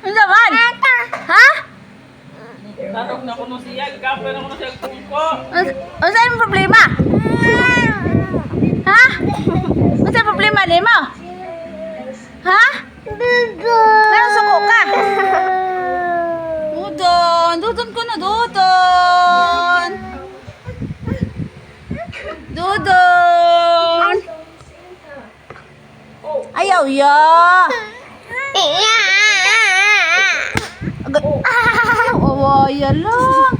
Ano naman? Ha? Tatog na ko no siya, ikapoy na ko no siya kungko. Ano saan problema? Ha? Ano saan problema din mo? Ha? Ano suko ka? Dudon! Dudon ko na, Dudon! Dudon! Ayaw ya! Awaya lang!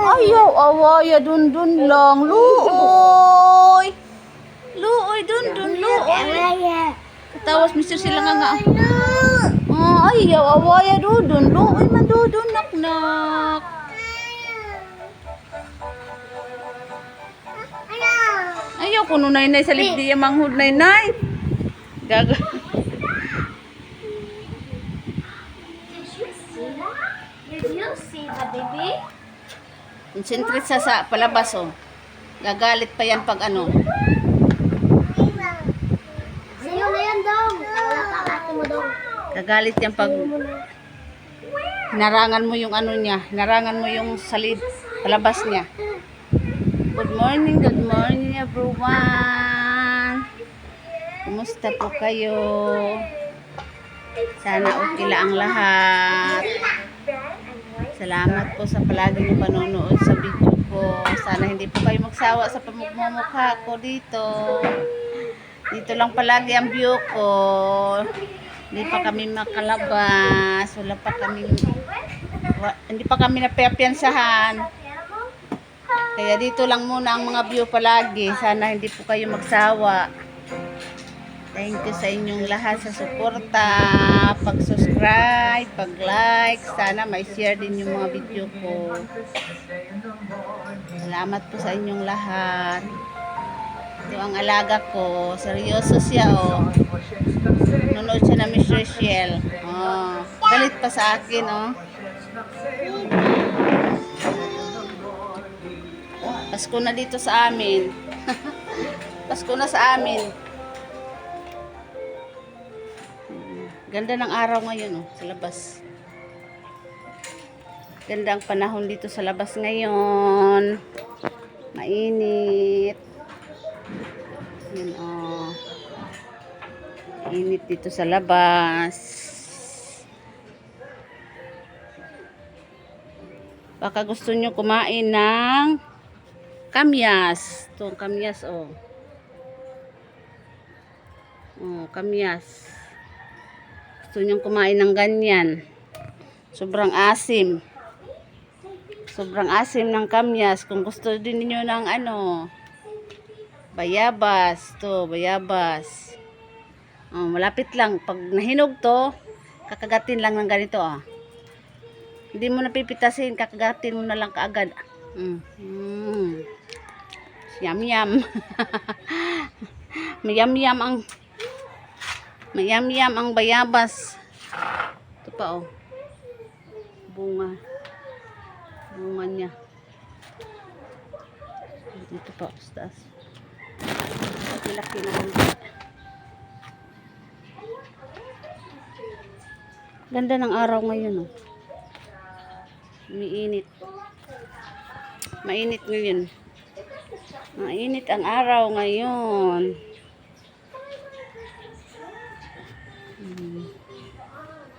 Ayaw, awaya, dun lang. Luoy! Luoy, dun, luoy. Tawas, mister sila nga. Ayaw, awaya, dun. Luoy man, dun, nak. Ayaw ko nun, nay, sa libdi yung manghud, nay. Gaga. Did you see the baby? Concentrate sa palabas, oh. Gagalit pa yan pag ano. Sa'yo na yan, Dong. Wala pa ate mo, Dong. Gagalit yan pag narangan mo yung ano niya. Narangan mo yung salid, palabas niya. Good morning everyone. Kumusta po kayo? Sana okay lang ang lahat. Salamat po sa palagi niyo panonood sa video ko. Sana hindi po kayo magsawa sa pamumukha ko dito. Dito lang palagi ang view ko. Hindi pa kami makalabas. Hindi pa kami napipiyansahan. Kaya dito lang muna ang mga view palagi. Sana hindi po kayo magsawa. Thank you sa inyong lahat sa suporta, pag-subscribe, pag-like. Sana may share din yung mga video ko. Salamat po sa inyong lahat. Ito ang alaga ko. Seryoso siya, oh. Nanonood siya na Miss Rachel. Oh, galit pa sa akin, oh. Pasko na dito sa amin. Pasko na sa amin. Ganda ng araw ngayon, oh, sa labas. Ganda ang panahon dito sa labas ngayon. Mainit. Yan, oh. Mainit dito sa labas. Baka gusto nyo kumain ng kamyas. Ito, kamyas, oh. Oh, kamyas. Gusto nyo kumain ng ganyan. Sobrang asim. Sobrang asim ng kamyas. Kung gusto din niyo ng ano, bayabas. To, bayabas. Oh, malapit lang. Pag nahinog to, kakagatin lang ng ganito, ah. Hindi mo napipitasin, kakagatin mo na lang kaagad. Yum yum. Mayam-yam ang bayabas. Ito pa, oh. Bunga niya. Dito pa, taas. Laki na konti. Ganda ng araw ngayon, oh. Mainit ngayon. Mainit ang araw ngayon.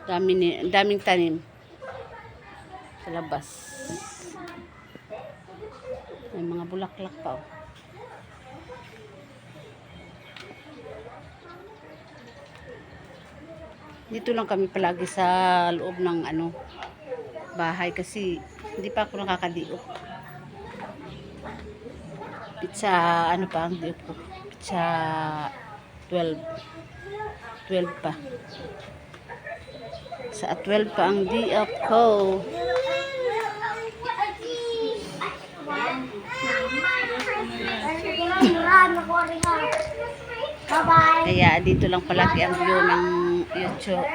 Daming tanim sa labas. May mga bulaklak pa, oh. Dito lang kami palagi sa loob ng ano, bahay kasi hindi pa ako nakakadiop. Pizza, ano pa ang diop ko? Pizza 12 pa. Sa 12 pa ang diop ko. Kaya dito lang palagi ang view ng YouTube,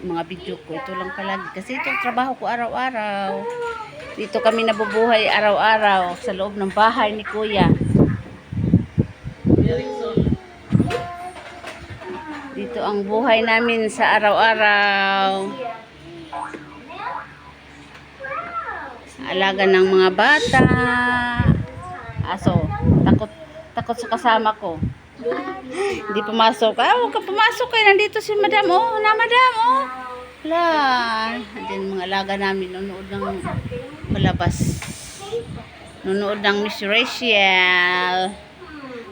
mga video ko. Ito lang palagi. Kasi itong trabaho ko araw-araw. Dito kami nabubuhay araw-araw sa loob ng bahay ni Kuya. Dito ang buhay namin sa araw-araw. Alaga ng mga bata. Aso, takot sa kasama ko. Hindi pumasok. Huwag ka pumasok kayo. Nandito si madam. Oh, na madam. Oh. Wala. Diyan mga alaga namin. Nunood ng palabas. Nunood ng Miss Rachel.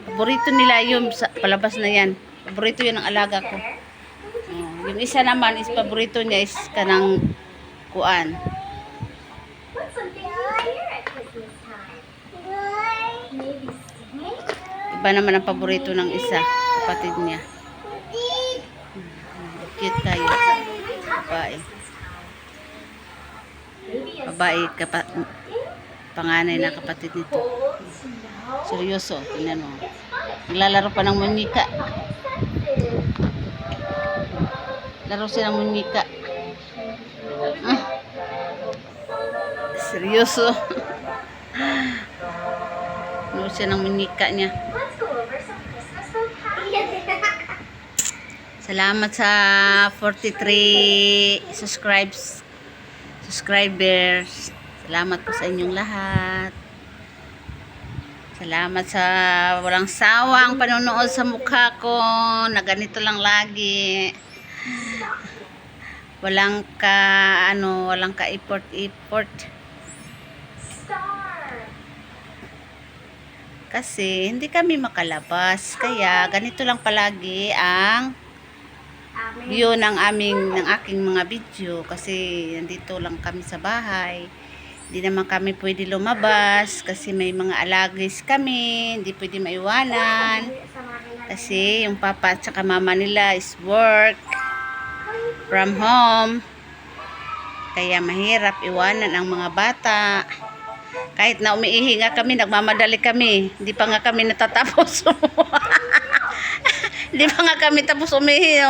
Paborito nila yung palabas na yan. Paborito yun ng alaga ko. Yung isa naman is paborito niya is kanang kuan. Iba naman ang paborito ng isa, kapatid niya. Cute kayo. Babae. Babae, panganay na kapatid nito. Seryoso, tingnan mo. Naglalaro pa ng munyika. Laro sila ng munyika. Seryoso. Laro siya ng munyika niya. Salamat sa 43 subscribers. Salamat po sa inyong lahat. Salamat sa walang sawang panonood sa mukha ko na ganito lang lagi. Walang ka effort. Kasi hindi kami makalabas. Kaya ganito lang palagi ang view ng aking mga video kasi nandito lang kami sa bahay. Hindi naman kami pwede lumabas kasi may mga alagis kami, hindi pwede maiwanan kasi yung papa at saka mama nila is work from home, kaya mahirap iwanan ang mga bata. Kahit na umiihi nga kami, nagmamadali kami, hindi pa nga kami natatapos. Hindi pa nga kami tapos umihi.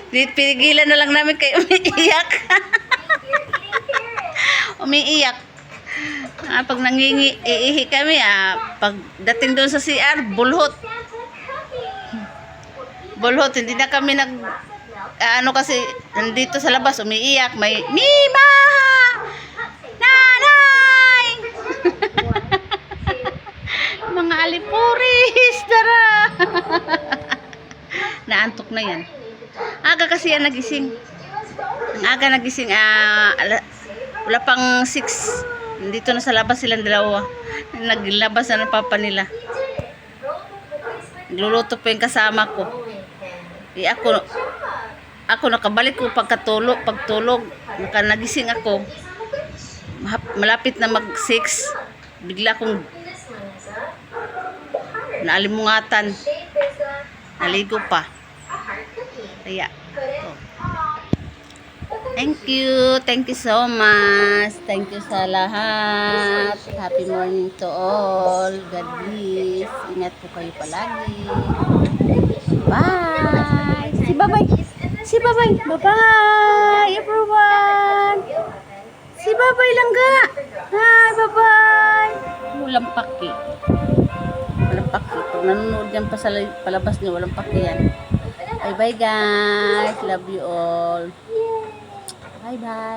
Pinigilan na lang namin kayo umiiyak. Umiiyak. Pag iihi kami, pag dating doon sa CR, bulhot. Bulhot, hindi na kami kasi nandito sa labas, umiiyak. May, Mima! Nanay! Mga alipuris, tara! Naantok na yan. Aga kasi yan nagising. Ang aga nagising, wala pang 6. Nandito na sa labas silang dalawa. Naglabas na ng papa nila. Nagluluto pa yung kasama ko. Ako nakabalik ko pagtulog. Nagising ako. Malapit na mag 6. Bigla akong naalimungatan. Naligo pa. Kaya, Thank you so much. Thank you sa lahat. Happy morning to all. God bless. Ingat po kayo palagi. Bye. Si Babay. Bye everyone. Si Babay langga. Hi, bye-bye. Walang paki. Pag nanonood yan pa sa palabas niyo, walang paki yan. Bye-bye guys. Love you all. Bye-bye.